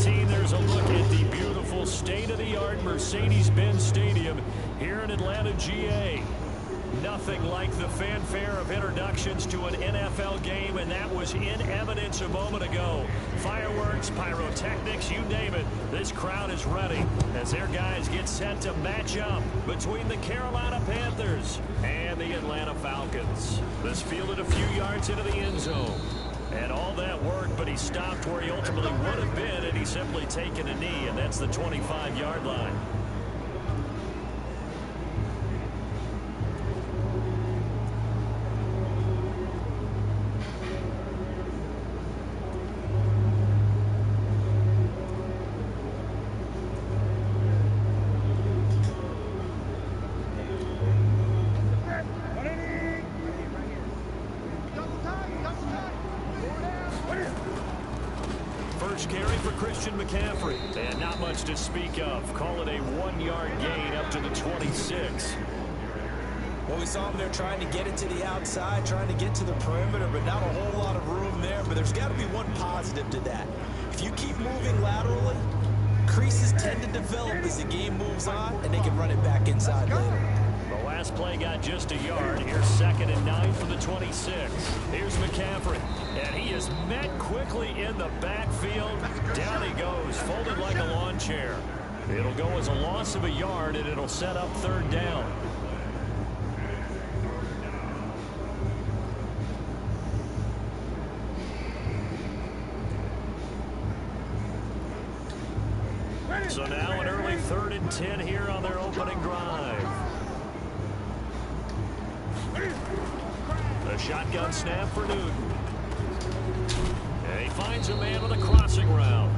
13, there's a look at the beautiful state-of-the-art Mercedes-Benz Stadium here in Atlanta, GA. Nothing like the fanfare of introductions to an NFL game, and that was in evidence a moment ago. Fireworks, pyrotechnics, you name it. This crowd is ready as their guys get set to match up between the Carolina Panthers and the Atlanta Falcons. This fielded a few yards into the end zone. And all that work, but he stopped where he ultimately would have been, and he's simply taken a knee, and that's the 25-yard line. And not much to speak of. Call it a 1-yard gain up to the 26. Well, we saw him there trying to get it to the outside, trying to get to the perimeter, but not a whole lot of room there. But there's got to be one positive to that. If you keep moving laterally, creases tend to develop as the game moves on, and they can run it back inside later. The last play got just a yard. Here's 2nd and 9 for the 26. Here's McCaffrey. And he is met quickly in the backfield. Down he goes, folded like a lawn chair. It'll go as a loss of a yard, and it'll set up 3rd down. So now an early 3rd and 10 here on their opening drive. A shotgun snap for Newton. And he finds a man with a crossing route.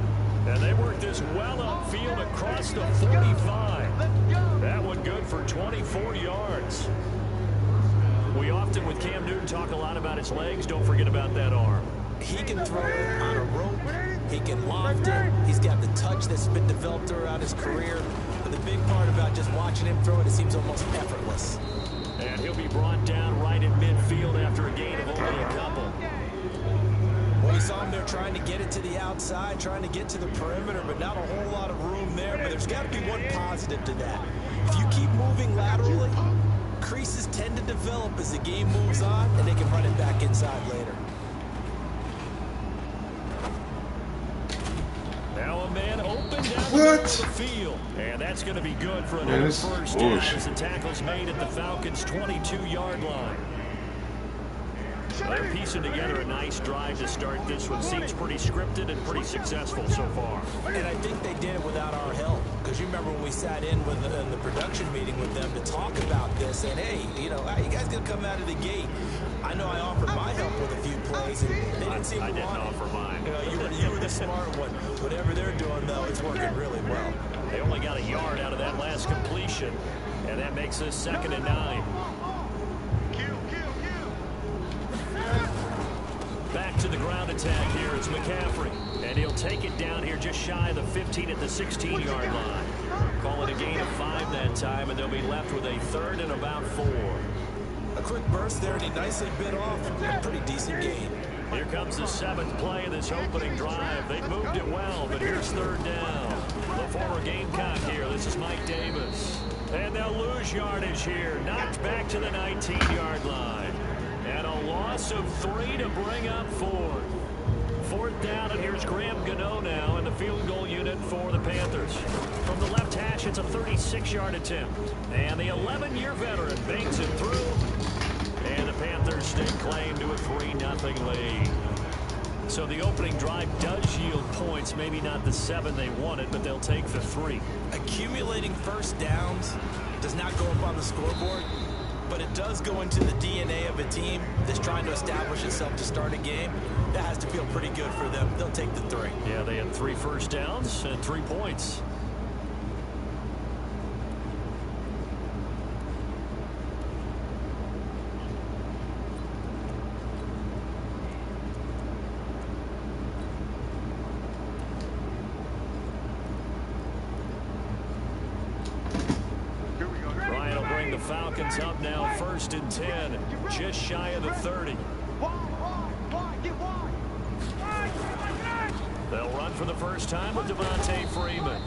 And they work this well upfield across the 45. That one good for 24 yards. We often, with Cam Newton, talk a lot about his legs. Don't forget about that arm. He can throw it on a rope. He can loft it. He's got the touch that's been developed throughout his career. But the big part about just watching him throw it, it seems almost effortless. And he'll be brought down right in midfield after a gain of only a couple. Well, we saw him there trying to get it to the outside, trying to get to the perimeter, but not a whole lot of room there. But there's got to be one positive to that. If you keep moving laterally, creases tend to develop as the game moves on, and they can run it back inside later. Now a man open down the middle of the field. And that's going to be good for another first down as the tackle's made at the Falcons' 22-yard line. They're piecing together a nice drive to start this one. Seems pretty scripted and pretty successful so far. And I think they did it without our help. Because you remember when we sat in with the production meeting with them to talk about this. And, hey, you know, how you guys going to come out of the gate? I know I offered my help with a few plays, and they didn't seem to want it. I didn't offer mine. You were the smart one. Whatever they're doing, though, it's working really well. They only got a yard out of that last completion, and that makes this 2nd and 9. Back to the ground attack here. It's McCaffrey, and he'll take it down here just shy of the 15 at the 16-yard line. Call it a gain of 5 that time, and they'll be left with a 3rd and about 4. A quick burst there, and he nicely bit off a pretty decent gain. Here comes the 7th play of this opening drive. They moved it well, but here's 3rd down. The former Gamecock here. This is Mike Davis. And they'll lose yardage here. Knocked back to the 19-yard line. And a loss of 3 to bring up 4th. 4th down, and here's Graham Gano now in the field goal unit for the Panthers. From the left hash, it's a 36-yard attempt. And the 11-year veteran banks it through. And the Panthers stake claim to a 3-0 lead. So the opening drive does yield points, maybe not the 7 they wanted, but they'll take the 3. Accumulating first downs does not go up on the scoreboard, but it does go into the DNA of a team that's trying to establish itself to start a game. That has to feel pretty good for them. They'll take the 3. Yeah, they had 3 first downs and 3 points. Falcons up now, 1st and 10, just shy of the 30. They'll run for the first time with Devontae Freeman.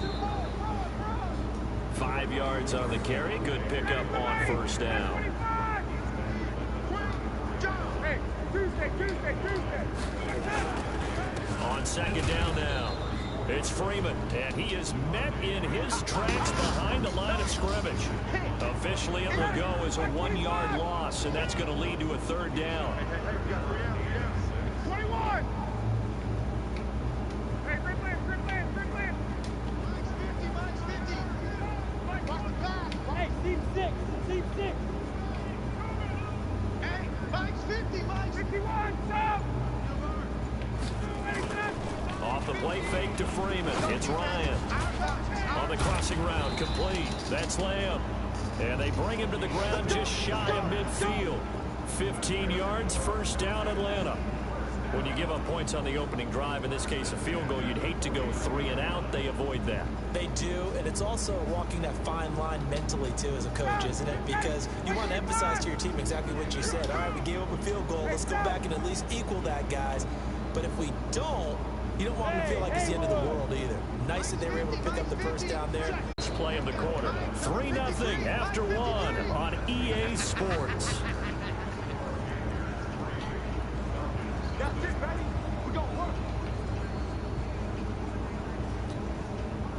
5 yards on the carry. Good pickup on first down. On second down now, it's Freeman, and he is met in his tracks behind the line of scrimmage. Officially, it will go as a 1-yard loss, and that's going to lead to a third down. 21. Hey, quick land. Hey, team 6. Hey, Mike's 50, Mike's 51, stop! Off the play fake to Freeman. It's Ryan. On the crossing route, complete. That's Lamb. And they bring him to the ground just shy of midfield. 15 yards, first down, Atlanta. When you give up points on the opening drive, in this case a field goal, you'd hate to go 3 and out. They avoid that. They do, and it's also walking that fine line mentally, too, as a coach, isn't it? Because you want to emphasize to your team exactly what you said. All right, we gave up a field goal. Let's go back and at least equal that, guys. But if we don't, you don't want them to feel like it's the end of the world either. Nice that they were able to pick up the first down there. Play in the quarter. 3-0 after 1 on EA Sports.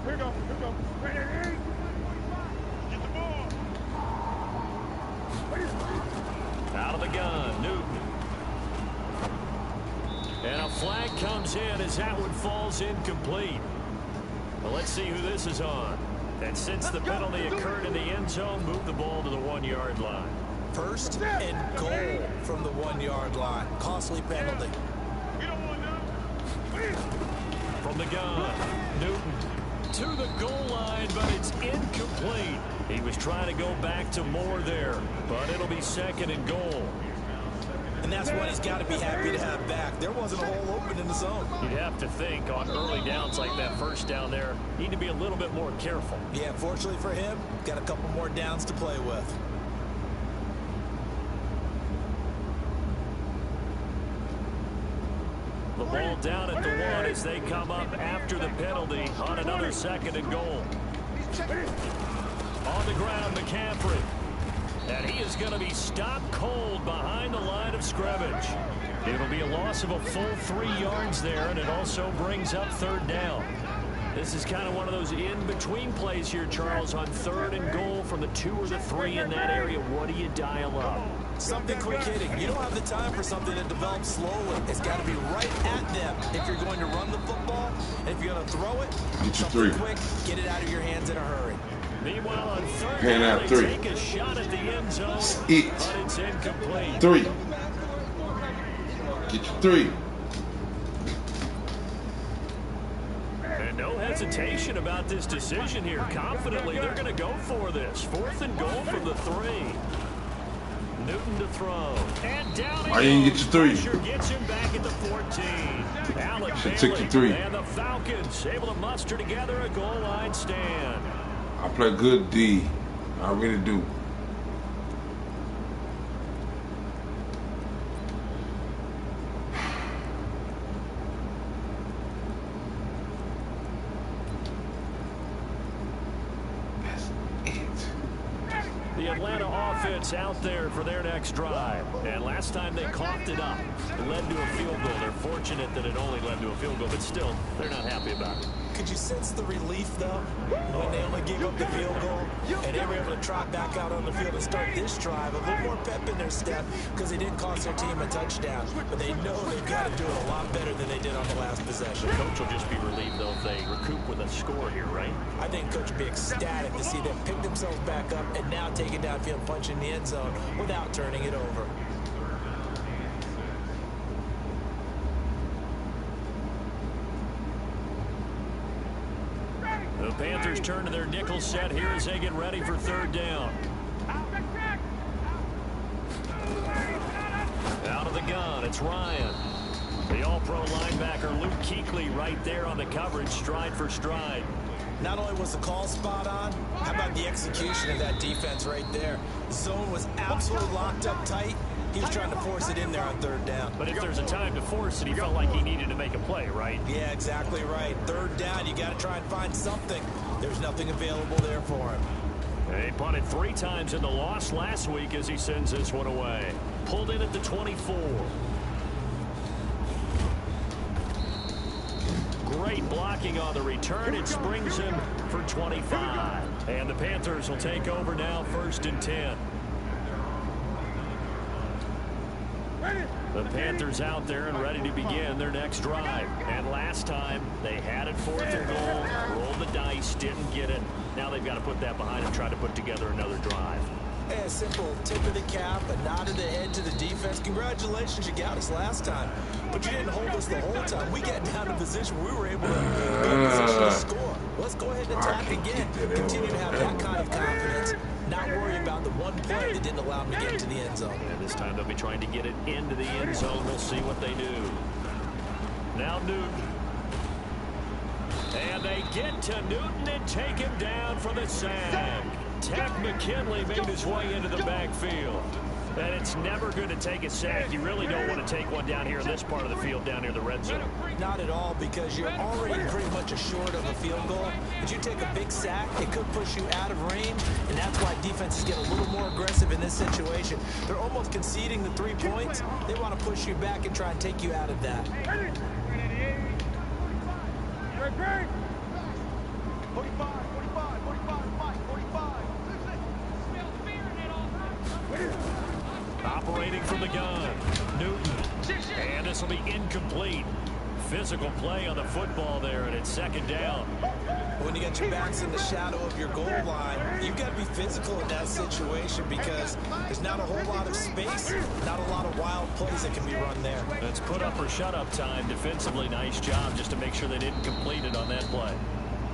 Here we go. Ready? Get the ball. Out of the gun, Newton. And a flag comes in as that one falls incomplete. Well, let's see who this is on. And since the penalty occurred in the end zone, move the ball to the 1-yard line. First and goal from the 1-yard line. Costly penalty. We don't want none. From the gun, Newton to the goal line, but it's incomplete. He was trying to go back to Moore there, but it'll be second and goal. And that's what he's got to be happy to have back. There wasn't a hole open in the zone. You'd have to think on early downs like that first down there, need to be a little bit more careful. Yeah, fortunately for him, got a couple more downs to play with. The ball down at the 1 as they come up after the penalty on another second and goal. On the ground, McCaffrey. And he is going to be stopped cold behind the line of scrimmage. It'll be a loss of a full 3 yards there, and it also brings up third down. This is kind of one of those in-between plays here, Charles, on third and goal from the 2 or the 3 in that area. What do you dial up? Something quick hitting. You don't have the time for something that develops slowly. It's got to be right at them if you're going to run the football. And if you're going to throw it, something quick, get it out of your hands in a hurry. Meanwhile, on third down, they take a shot at the end zone, but it's incomplete. 3. Get your 3. And no hesitation about this decision here. Confidently, they're going to go for this. 4th and goal from the 3. Newton to throw. And down Why you didn't get your 3? Pressure gets him back at the 14. Alec Should take your 3. And the Falcons able to muster together a goal line stand. I play good D. I really do. The Atlanta offense out there for their next drive. And last time they coughed it up, it led to a field goal. They're fortunate that it only led to a field goal, but still, they're not happy about it. Could you sense the relief, though, when they only gave up the field goal and they were able to trot back out on the field and start this drive? A little more pep in their step because they didn't cost their team a touchdown. But they know they've got to do it a lot better than they did on the last possession. The coach will just be relieved, though, if they recoup with a score here, right? I think coach would be ecstatic to see them pick themselves back up and now take it downfield and punch in the end zone without turning it over. The Panthers turn to their nickel set here as they get ready for third down. Out of the gun, it's Ryan. The all-pro linebacker Luke Kuechly right there on the coverage, stride for stride. Not only was the call spot on, how about the execution of that defense right there? Zone was absolutely locked up tight, He was trying to force it in there on third down. But if there's a time to force it, he felt like he needed to make a play, right? Yeah, exactly right. Third down, you got to try and find something. There's nothing available there for him. He punted 3 times in the loss last week as he sends this one away. Pulled in at the 24. Great blocking on the return. It springs him for 25. And the Panthers will take over now, 1st and 10. The Panthers out there and ready to begin their next drive. And last time, they had it 4th and goal, rolled the dice, didn't get it. Now they've got to put that behind and try to put together another drive. Hey, a simple tip of the cap, a nod of the head to the defense. Congratulations, you got us last time. But you didn't hold us the whole time. We got down to position we were able to be in position to score. Let's go ahead and attack again. Continue to have that kind of confidence. Not worry about the one play that didn't allow them to get into the end zone. And this time they'll be trying to get it into the end zone. We'll see what they do. Now Newton. And they get to Newton and take him down for the sack. Tech McKinley made his way into the backfield. And it's never good to take a sack. You really don't want to take one down here in this part of the field, down near the red zone. Not at all, because you're already pretty much assured of a field goal. But you take a big sack, it could push you out of range, and that's why defenses get a little more aggressive in this situation. They're almost conceding the 3 points. They want to push you back and try and take you out of that. 45, 45, 45, 45. Operating from the gun, Newton. And this will be incomplete. Physical play on the football there, and it's 2nd down. When you get your backs in the shadow of your goal line, you've got to be physical in that situation because there's not a whole lot of space, not a lot of wild plays that can be run there. That's put up or shut up time. Defensively, nice job just to make sure they didn't complete it on that play.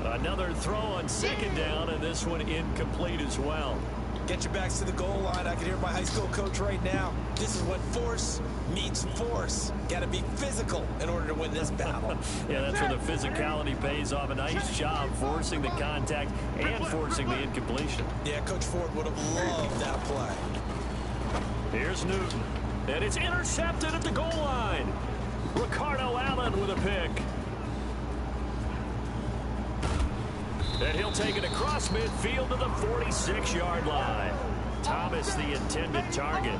Another throw on 2nd down, and this one incomplete as well. Get your backs to the goal line. I can hear my high school coach right now. This is when force meets force. Got to be physical in order to win this battle. Yeah, that's where the physicality pays off. A nice job forcing the contact and forcing the incompletion. Yeah, Coach Ford would have loved that play. Here's Newton. And it's intercepted at the goal line. Ricardo Allen with a pick. And he'll take it across midfield to the 46-yard line. Thomas, the intended target.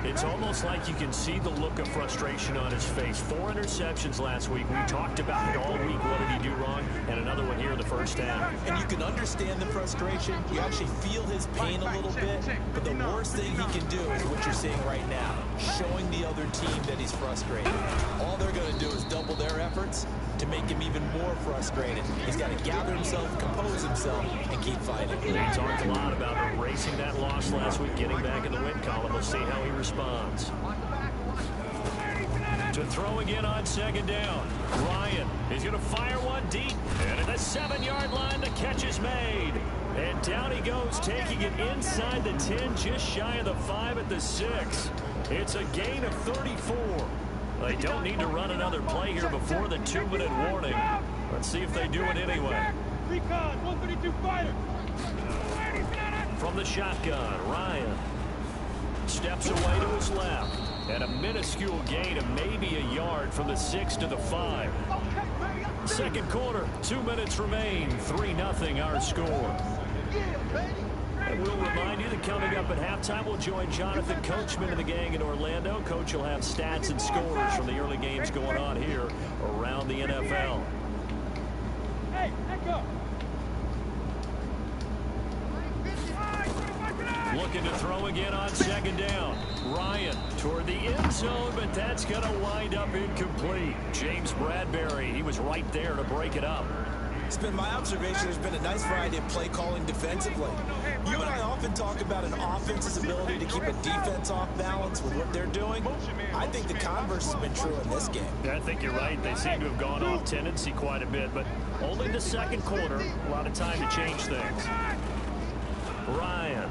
It's almost like you can see the look of frustration on his face. 4 interceptions last week. We talked about it all week. What did he do wrong? And another one here in the 1st half. And you can understand the frustration. You actually feel his pain a little bit. But the worst thing he can do is what you're seeing right now, showing the other team that he's frustrated. All they're going to do is double their efforts to make him even more frustrated. He's got to gather himself, compose himself, and keep fighting. He talked a lot about erasing that loss last week, getting back in the win column. We'll see how he responds. To throw again on 2nd down. Ryan is going to fire one deep. And at the 7-yard line, the catch is made. And down he goes, taking it inside the 10, just shy of the 5 at the 6. It's a gain of 34. They don't need to run another play here before the 2-minute warning. Let's see if they do it anyway. Recon, 132 fighter. From the shotgun, Ryan steps away to his left. And a minuscule gain of maybe a yard from the 6 to the 5. 2nd quarter, 2 minutes remain. 3-0 our score. And we'll remind you that coming up at halftime, we'll join Jonathan Coachman and the gang in Orlando. Coach will have stats and scores from the early games going on here around the NFL. Hey, echo. Looking to throw again on 2nd down. Ryan toward the end zone, but that's going to wind up incomplete. James Bradbury, he was right there to break it up. It's been my observation there's been a nice variety of play calling defensively. You and I often talk about an offense's ability to keep a defense off balance with what they're doing. I think the converse has been true in this game. Yeah, I think you're right. They seem to have gone off tendency quite a bit, but only the 2nd quarter. A lot of time to change things. Ryan.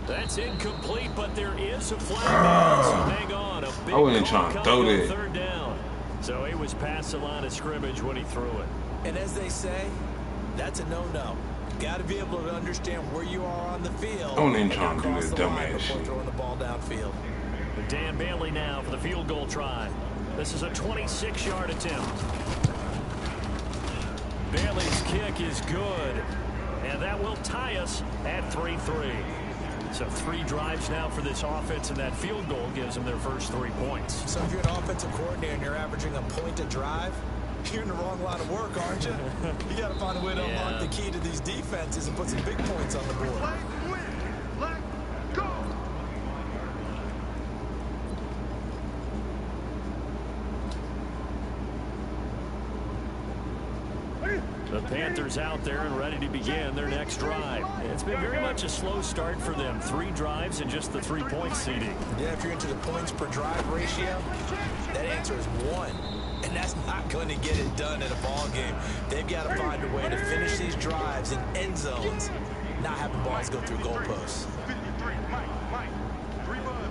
That's incomplete, but there is a flag down. So hang on. A big I wasn't trying to throw that. 3rd down. So he was past the line of scrimmage when he threw it. And as they say, that's a no-no. Got to be able to understand where you are on the field. I ain't trying to do across that the line dumbass before shit. throwing the ball downfield. Dan Bailey now for the field goal try. This is a 26-yard attempt. Bailey's kick is good, and that will tie us at 3-3. So 3 drives now for this offense, and that field goal gives them their first 3 points. So if you're an offensive coordinator and you're averaging a point a drive, you're in the wrong line of work, aren't you? You got to find a way to unlock the key to these defenses and put some big points on the board. Let's go. The Panthers out there and ready to begin their next drive. It's been very much a slow start for them. 3 drives and just the 3-point seeding. Yeah, if you're into the points per drive ratio, that answer is 1. And that's not going to get it done in a ball game. They've got to find a way to finish these drives in end zones, not have the balls go through goalposts. 53, Mike, 3 buds.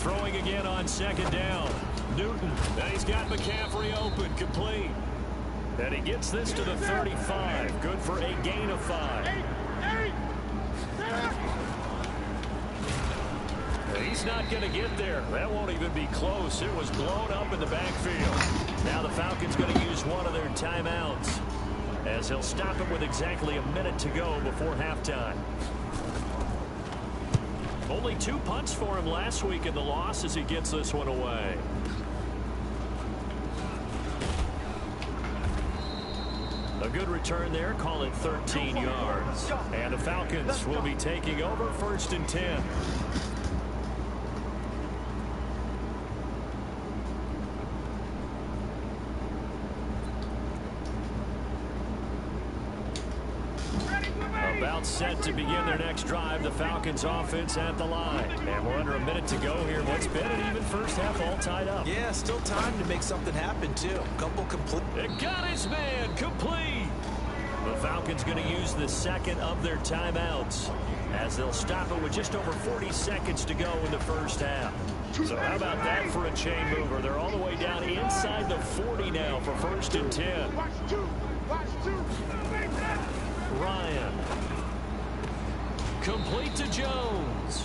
Throwing again on second down. Newton, now he's got McCaffrey open, complete. And he gets this to the 35. Good for a gain of 5. He's not going to get there. That won't even be close. It was blown up in the backfield. Now the Falcons going to use one of their timeouts, as he'll stop it with exactly a minute to go before halftime. Only 2 punts for him last week in the loss as he gets this one away. A good return there, call it 13 yards. And the Falcons will be taking over 1st and 10. About set to begin their next drive. The Falcons offense at the line. And we're under a minute to go here. What's been an even first half all tied up. Yeah, still time to make something happen, too. Couple complete. It got his man complete. The Falcons going to use the second of their timeouts, as they'll stop it with just over 40 seconds to go in the first half. So how about that for a chain mover? They're all the way down inside the 40 now for 1st and 10. Watch 2. Ryan. Complete to Jones.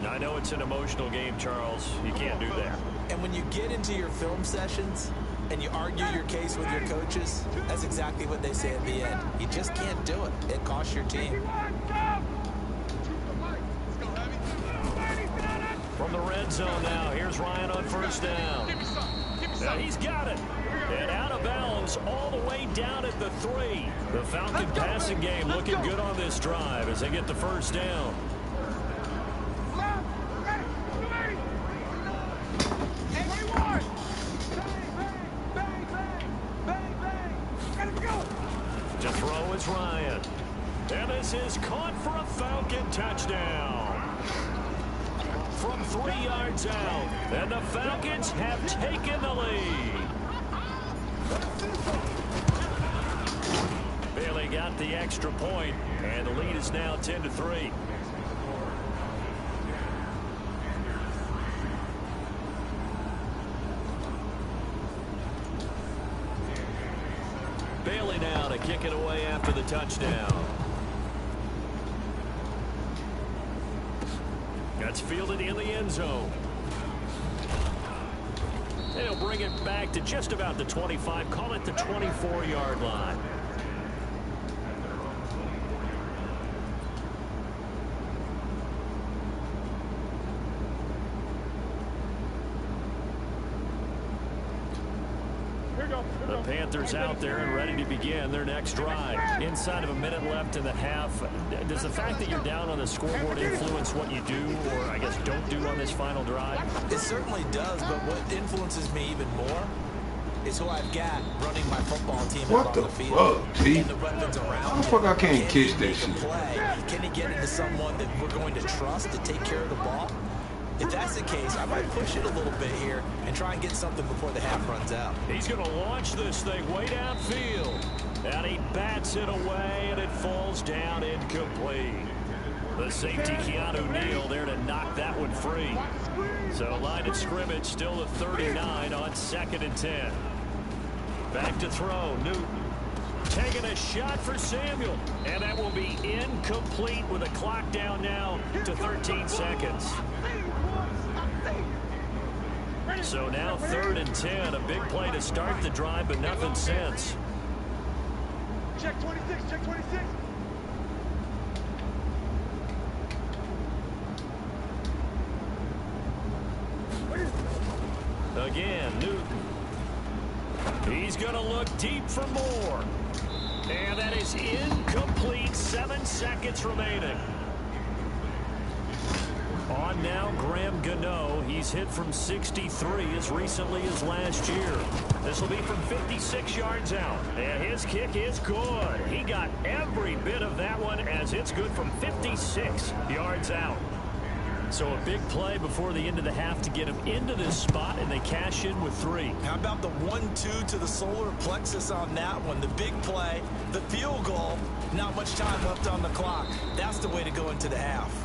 I know it's an emotional game, Charles. You can't do that. And when you get into your film sessions and you argue your case with your coaches, that's exactly what they say at the end. You just can't do it. It costs your team. From the red zone now, here's Ryan on 1st down. Now he's got it. And out of bounds all the way down at the 3. The Falcon passing game looking good on this drive as they get the 1st down. To throw is Ryan. And this is caught for a Falcon touchdown. From 3 yards out. And the Falcons have taken the lead. Bailey got the extra point, and the lead is now 10-3. Bailey now to kick it away after the touchdown. That's fielded in the end zone. And he'll bring it back to just about the 25, call it the 24-yard line. The Panthers out there and ready to begin their next drive. Inside of a minute left in the half. Does the fact that you're down on the scoreboard influence what you do, or I guess don't do on this final drive? It certainly does, but what influences me even more is who I've got running my football team out on the field. Fuck, T? And the weapons around How the fuck I can't catch that make a shit? play? Can he get into someone that we're going to trust to take care of the ball? If that's the case, I might push it a little bit here and try and get something before the half runs out. He's going to launch this thing way downfield. And he bats it away, and it falls down incomplete. The safety, Keanu Neal, there to knock that one free. So line of scrimmage still at 39 on 2nd and 10. Back to throw. Newton taking a shot for Samuel. And that will be incomplete with a clock down now to 13 seconds. So now 3rd and 10. A big play to start the drive, but nothing since. Check 26, check 26. Again, Newton. He's going to look deep for more. And that is incomplete. 7 seconds remaining. On now, Graham Gano. He's hit from 63 as recently as last year. This will be from 56 yards out. And his kick is good. He got every bit of that one as it's good from 56 yards out. So a big play before the end of the half to get him into this spot, and they cash in with 3. How about the 1-2 to the solar plexus on that one? The big play, the field goal, not much time left on the clock. That's the way to go into the half.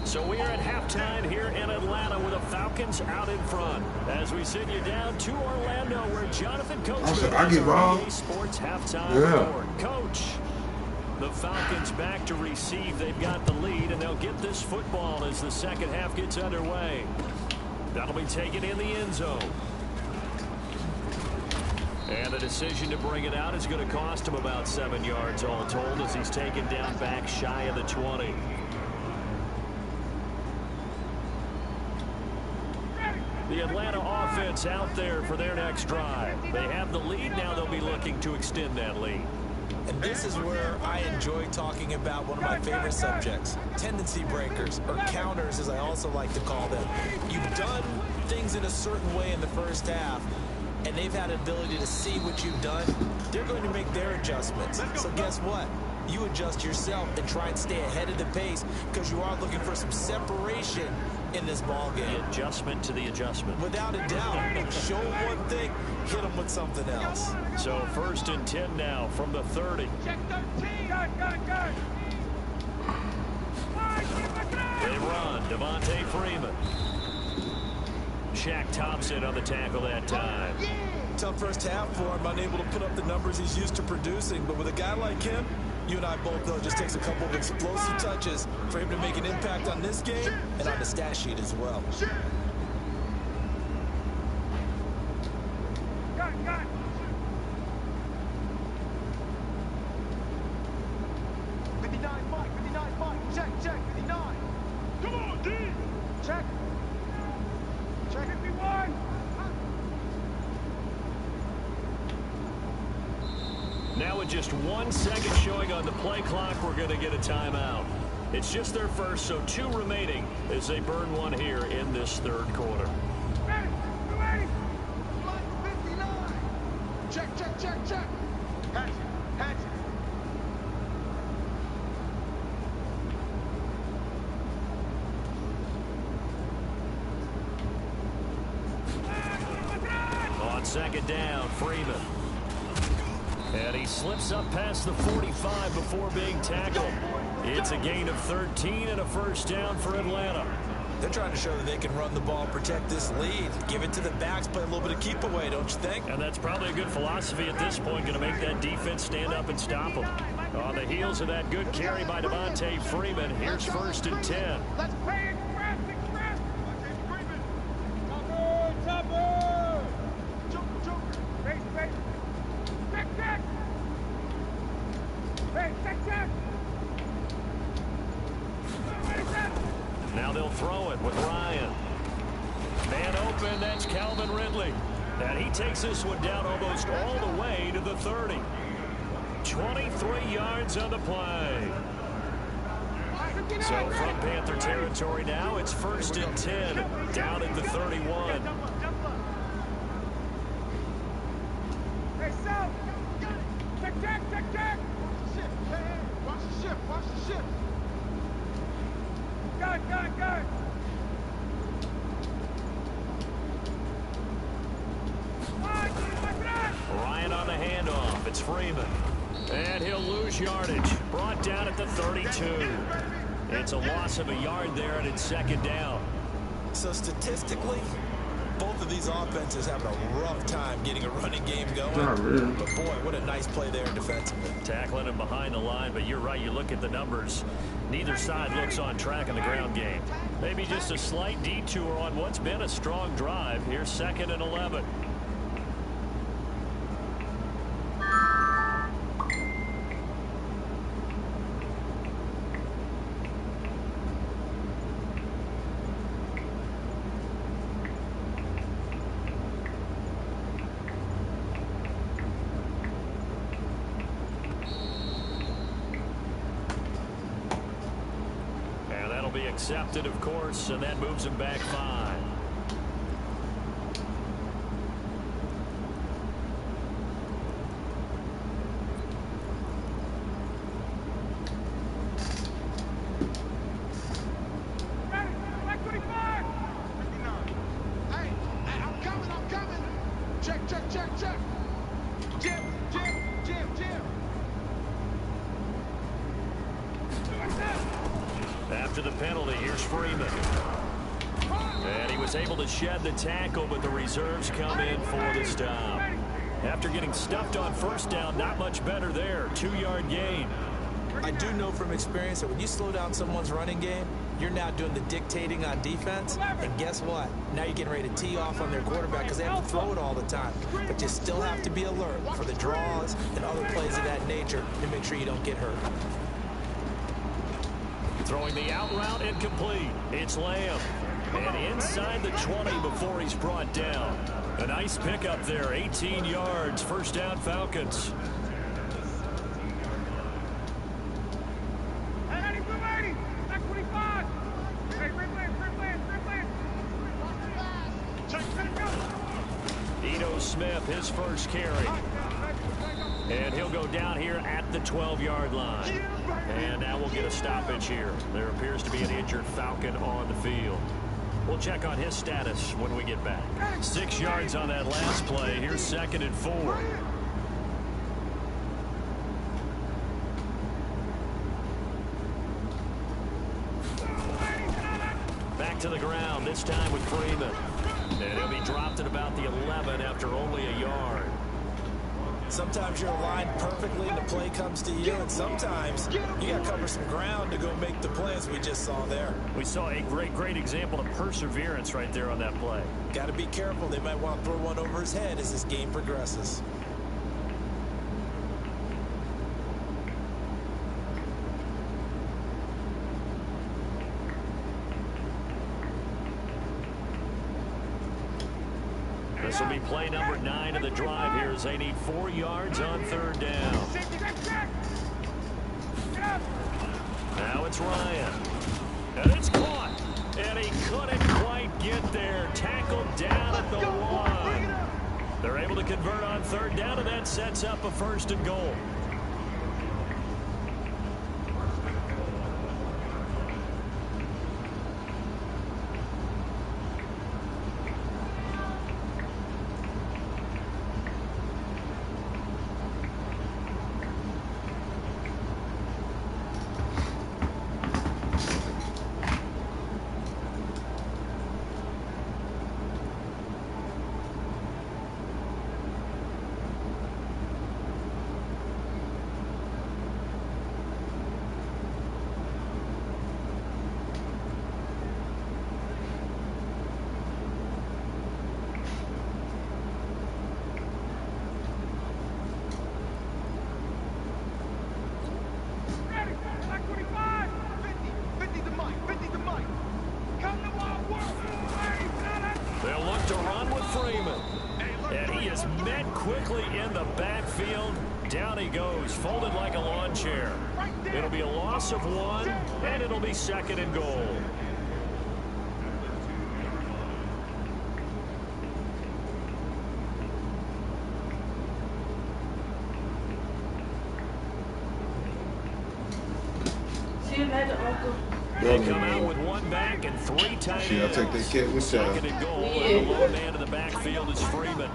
So we are at halftime here in Atlanta with the Falcons out in front. As we send you down to Orlando, where Jonathan Coats-Bowman I give our up. EA Sports halftime report. Coach, the Falcons back to receive. They've got the lead, and they'll get this football as the second half gets underway. That'll be taken in the end zone. And the decision to bring it out is going to cost him about 7 yards all told as he's taken down back shy of the 20. The Atlanta offense out there for their next drive. They have the lead. Now they'll be looking to extend that lead. And this is where I enjoy talking about one of my favorite subjects, tendency breakers, or counters as I also like to call them. You've done things in a certain way in the first half, and they've had an ability to see what you've done. They're going to make their adjustments. So guess what? You adjust yourself and try and stay ahead of the pace because you are looking for some separation in this ball game. The adjustment to the adjustment. Without a doubt. Show them one thing, hit them with something else. So 1st and 10 now from the 30. Check 13. Good. They run. Devontae Freeman. Shaq Thompson on the tackle that time. Tough first half for him, unable to put up the numbers he's used to producing. But with a guy like him, you and I both know it just takes a couple of explosive touches for him to make an impact on this game and on the stat sheet as well. Got. 59, Mike. Check, 59. Come on, D. Check. 51. Now with just 1 second showing on the play clock, we're going to get a timeout. It's just their first, so 2 remaining as they burn one here in this 3rd quarter. Ready. 59. Check. Hatchet. On 2nd down, Freeman. And he slips up past the 45 before being tackled. It's a gain of 13 and a first down for Atlanta. They're trying to show that they can run the ball, protect this lead, give it to the backs, play a little bit of keep away, don't you think? And that's probably a good philosophy at this point, going to make that defense stand up and stop them. On the heels of that good carry by Devontae Freeman, here's 1st and 10. Let's play express. Topper. Joker. Base. Check. Hey, check. Now they'll throw it with Ryan. Man open, that's Calvin Ridley. And he takes this one down almost all the way to the 30. 23 yards on the play. So from Panther territory now, it's 1st and 10, down at the 31. Hey, South. Check. Watch the ship. Good. Ryan on the handoff. It's Freeman. And he'll lose yardage. Brought down at the 32. It's a loss of a yard there, and it's 2nd down. So statistically, both of these offenses having a rough time getting a running game going. Not really. But boy, what a nice play there defensively. Tackling him behind the line, but you're right. You look at the numbers. Neither side looks on track in the ground game. Maybe just a slight detour on what's been a strong drive. Here's 2nd and 11. Be accepted, of course, and that moves him back 5. Hey, I'm coming. Check. Jim. After the penalty, here's Freeman. And he was able to shed the tackle, but the reserves come in for the stop. After getting stuffed on 1st down, not much better there. 2-yard gain. I do know from experience that when you slow down someone's running game, you're now doing the dictating on defense. And guess what? Now you're getting ready to tee off on their quarterback because they have to throw it all the time. But you still have to be alert for the draws and other plays of that nature to make sure you don't get hurt. Throwing the out route incomplete. It's Lamb. And inside the 20 before he's brought down. A nice pickup there. 18 yards. 1st down, Falcons. Ito Smith, his first carry. And he'll go down here at the 12-yard line. And now we'll get a stoppage here. There appears to be an injured Falcon on the field. We'll check on his status when we get back. 6 yards on that last play. Here's 2nd and 4. Back to the ground, this time with Freeman. And he'll be dropped at about the 11 after only a yard. Sometimes you're aligned perfectly and the play comes to you, and sometimes you got to cover some ground to go make the play, as we just saw there. We saw a great example of perseverance right there on that play. Got to be careful. They might want to throw one over his head as this game progresses. This will be play number 9 of the drive here as they need 4 yards on 3rd down. Now it's Ryan. And it's caught. And he couldn't quite get there. Tackled down at the 1. They're able to convert on 3rd down, and that sets up a 1st and goal. They'll look to run with Freeman. And he is met quickly in the backfield. Down he goes, folded like a lawn chair. It'll be a loss of 1, and it'll be 2nd and goal. They come out with 1 back and 3 tight ends. Shit, I'll take that kid with y'all. 2nd and goal, and the lone man in the backfield is Freeman.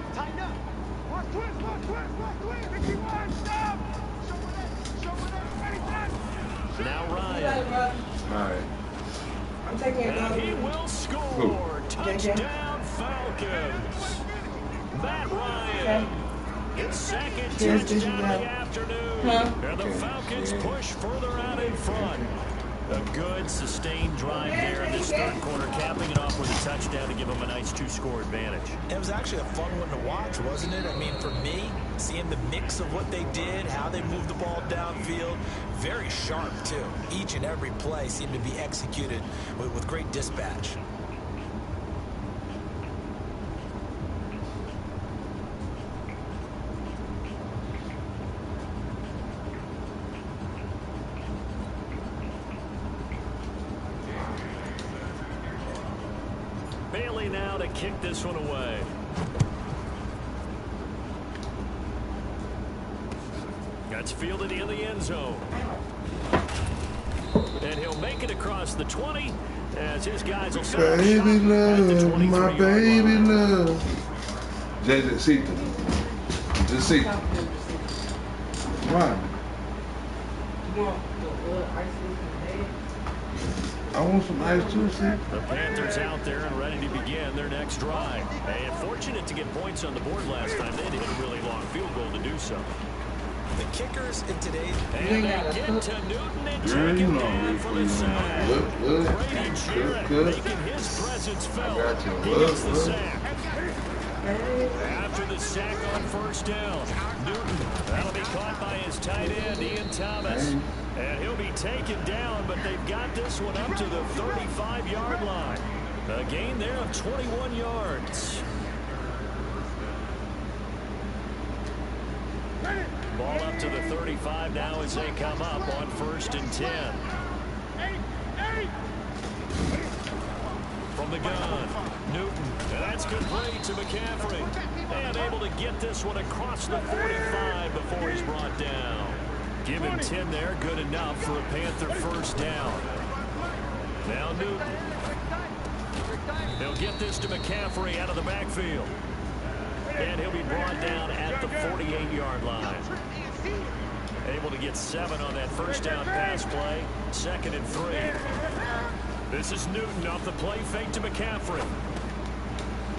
Now Ryan. All right. I'm taking it And down. he will score. Touchdown Falcons. Matt Ryan. His second touchdown of the afternoon. And the Falcons push further out in front. A good, sustained drive there in this third quarter, capping it off with a touchdown to give them a nice 2-score advantage. It was actually a fun one to watch, wasn't it? I mean, for me, seeing the mix of what they did, how they moved the ball downfield, very sharp, too. Each and every play seemed to be executed with great dispatch. Bailey now to kick this one away. That's fielded in the end zone. And he'll make it across the 20 as his guys will set Baby up shop love, at the 23-yard my baby line. love. Necesito. Why? I want some ice too, see? The Panthers out there and ready to begin their next drive. And fortunate to get points on the board last time. They hit a really long field goal to do so. The kickers in today's... And they get to Newton and take him down for the sack. Brady Jarrett making his presence felt. He gets the sack. After the sack on first down, Newton, that'll be caught by his tight end, Ian Thomas. And he'll be taken down, but they've got this one up to the 35-yard line. A gain there of 21 yards. Ball up to the 35 now as they come up on 1st and 10. From the gun, Newton, and that's complete to McCaffrey. And able to get this one across the 45 before he's brought down. Give him 10 there, good enough for a Panther first down. Now Newton. He'll get this to McCaffrey out of the backfield. And he'll be brought down at the 48-yard line. Able to get 7 on that first down pass play. 2nd and 3. This is Newton off the play fake to McCaffrey.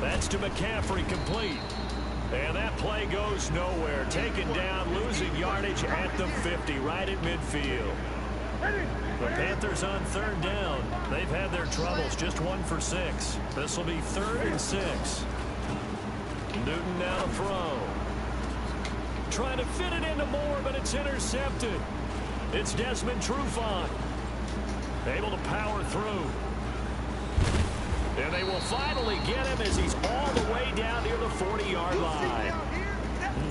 That's to McCaffrey, complete. And that play goes nowhere. Taken down, losing yardage at the 50, right at midfield. The Panthers on 3rd down. They've had their troubles, just 1 for 6. This will be 3rd and 6. Newton now to throw. Trying to fit it into Moore, but it's intercepted. It's Desmond Trufant. Able to power through. And they will finally get him as he's all the way down near the 40-yard line.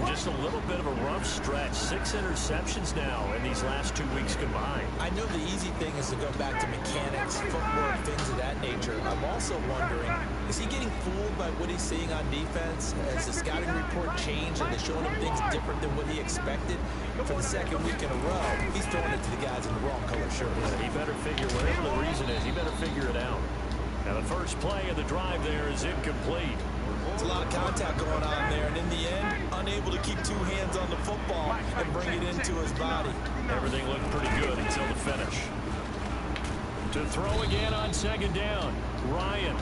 Just a little bit of a rough stretch. 6 interceptions now in these last 2 weeks combined. I know the easy thing is to go back to mechanics, footwork, things of that nature. I'm also wondering, is he getting fooled by what he's seeing on defense? Has the scouting report changed and they're showing him things different than what he expected? For the 2nd week in a row, he's throwing it to the guys in the wrong color shirts. He better figure, whatever the reason is, he better figure it out. Now the first play of the drive there is incomplete. There's a lot of contact going on there, and in the end, unable to keep 2 hands on the football and bring it into his body. Everything looked pretty good until the finish. To throw again on 2nd down, Ryan.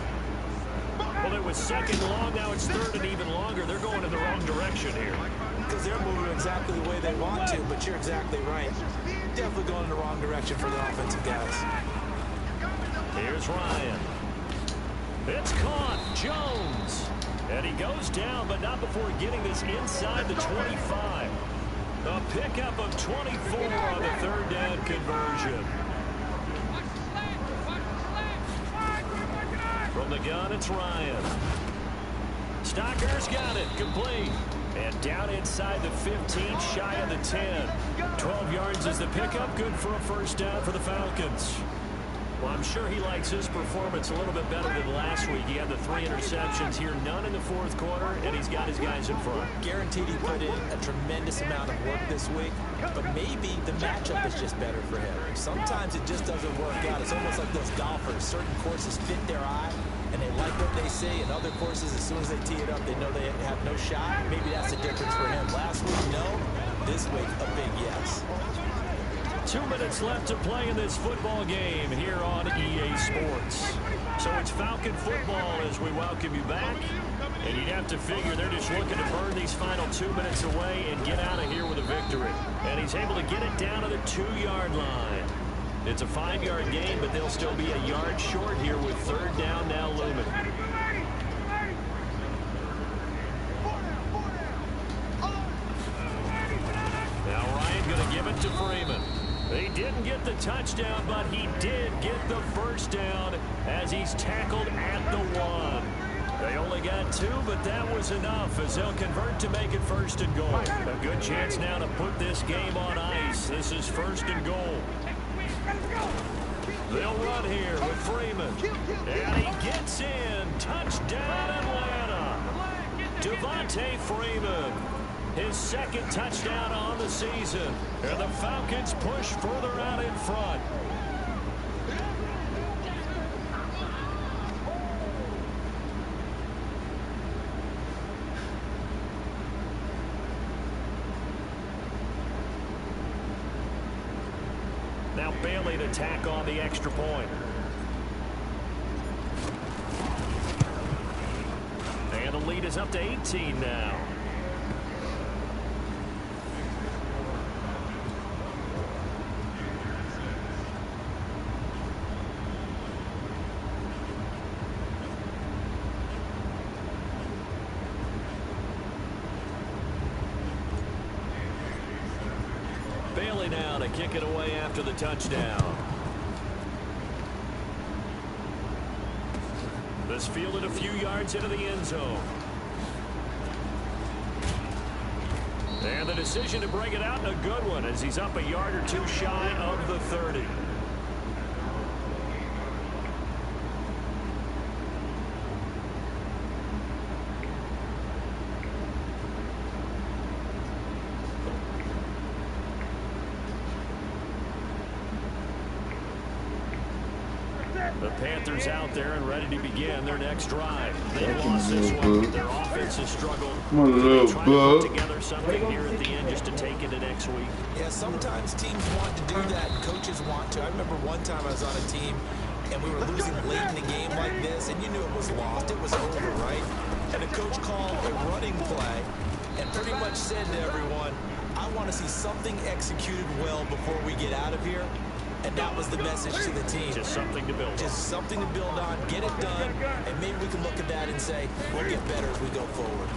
Well, it was 2nd long, now it's 3rd and even longer. They're going in the wrong direction here. Because they're moving exactly the way they want to, but you're exactly right. Definitely going in the wrong direction for the offensive guys. Here's Ryan. It's caught. Jones. And he goes down, but not before getting this inside the 25. A pickup of 24 on the 3rd down conversion. From the gun, it's Ryan. Stocker's got it. Complete. And down inside the 15, shy of the 10. 12 yards is the pickup. Good for a first down for the Falcons. Well, I'm sure he likes his performance a little bit better than last week. He had the 3 interceptions here, none in the 4th quarter, and he's got his guys in front. Guaranteed he put in a tremendous amount of work this week, but maybe the matchup is just better for him. Sometimes it just doesn't work out. It's almost like those golfers. Certain courses fit their eye, and they like what they see, and other courses, as soon as they tee it up, they know they have no shot. Maybe that's the difference for him. Last week, no. This week, a big yes. 2 minutes left to play in this football game here on EA Sports. So it's Falcon football as we welcome you back. And you'd have to figure they're just looking to burn these final 2 minutes away and get out of here with a victory. And he's able to get it down to the 2-yard line. It's a 5-yard gain, but they'll still be a yard short here with third down now looming. Now Ryan going to give it to Freeman. He didn't get the touchdown, but he did get the first down as he's tackled at the 1. They only got 2, but that was enough as they'll convert to make it first and goal. A good chance now to put this game on ice. This is first and goal. They'll run here with Freeman. And he gets in. Touchdown, Atlanta. Devontae Freeman. His second touchdown on the season. And the Falcons push further out in front. Now Bailey to tack on the extra point. And the lead is up to 18 now. Bailey now to kick it away after the touchdown. This fielded a few yards into the end zone. And the decision to bring it out in a good one as he's up a yard or 2 shy of the 30. The Panthers out there and ready to begin their next drive. They've lost this one. Their offense has struggled. They're trying to put together something here at the end just to take it to next week. Yeah, sometimes teams want to do that and coaches want to. I remember one time I was on a team and we were losing late in the game like this and you knew it was lost. It was over, right? And the coach called a running play and pretty much said to everyone, I want to see something executed well before we get out of here. And that was the message to the team. Just something to build on. Just something to build on, get it done, and maybe we can look at that and say, we'll get better as we go forward.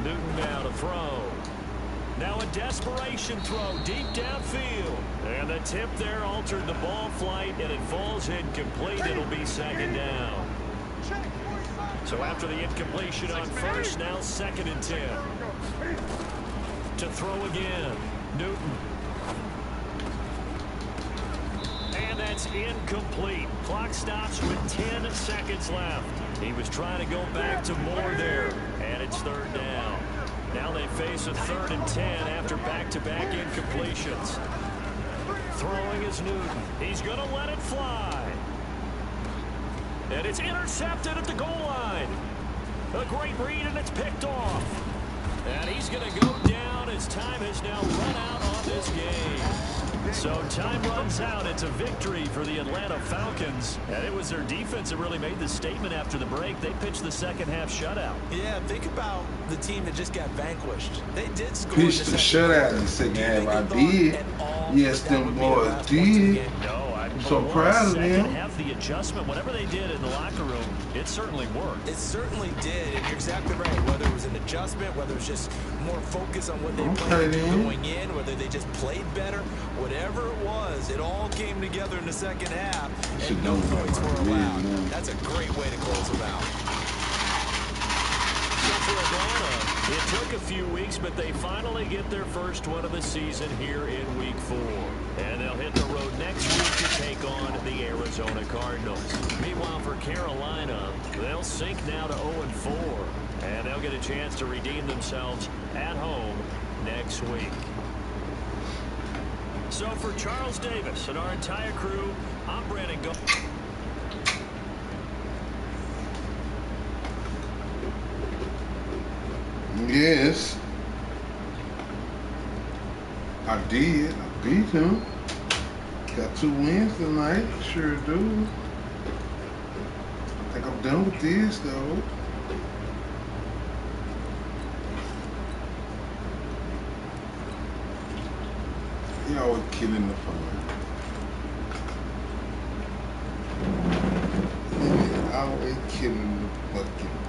Newton now to throw. Now a desperation throw deep downfield. And the tip there altered the ball flight, and it falls incomplete. It'll be second down. So after the incompletion on first, now 2nd and 10. To throw again, Newton. And that's incomplete. Clock stops with 10 seconds left. He was trying to go back to more there. And it's 3rd down. Now they face a 3rd and 10 after back-to-back incompletions. Throwing is Newton. He's going to let it fly. And it's intercepted at the goal line. A great read, and it's picked off. And he's going to go down as time has now run out on this game. So time runs out. It's a victory for the Atlanta Falcons. And it was their defense that really made the statement after the break. They pitched the second half shutout. Yeah, think about the team that just got vanquished. They did score. Pitched the shutout in the second half. I did. Yes, them boys did. No, I'm so proud of them. Second half, the adjustment, whatever they did in the locker room, it certainly worked. It certainly did. And you're exactly right. Whether it was an adjustment, whether it was just more focus on what they played going in, whether they just played better, whatever it was, it all came together in the second half, and no points were allowed. That's a great way to close them out. So for Atlanta, it took a few weeks, but they finally get their first one of the season here in Week 4. And they'll hit the road next week to take on the Arizona Cardinals. Meanwhile, for Carolina, they'll sink now to 0-4. And they'll get a chance to redeem themselves at home next week. So for Charles Davis and our entire crew, I'm Brandon Go. Yes. I did. I beat him. Got 2 wins tonight. Sure do. I think I'm done with this, though. He always killing the fun. Always killing the fucking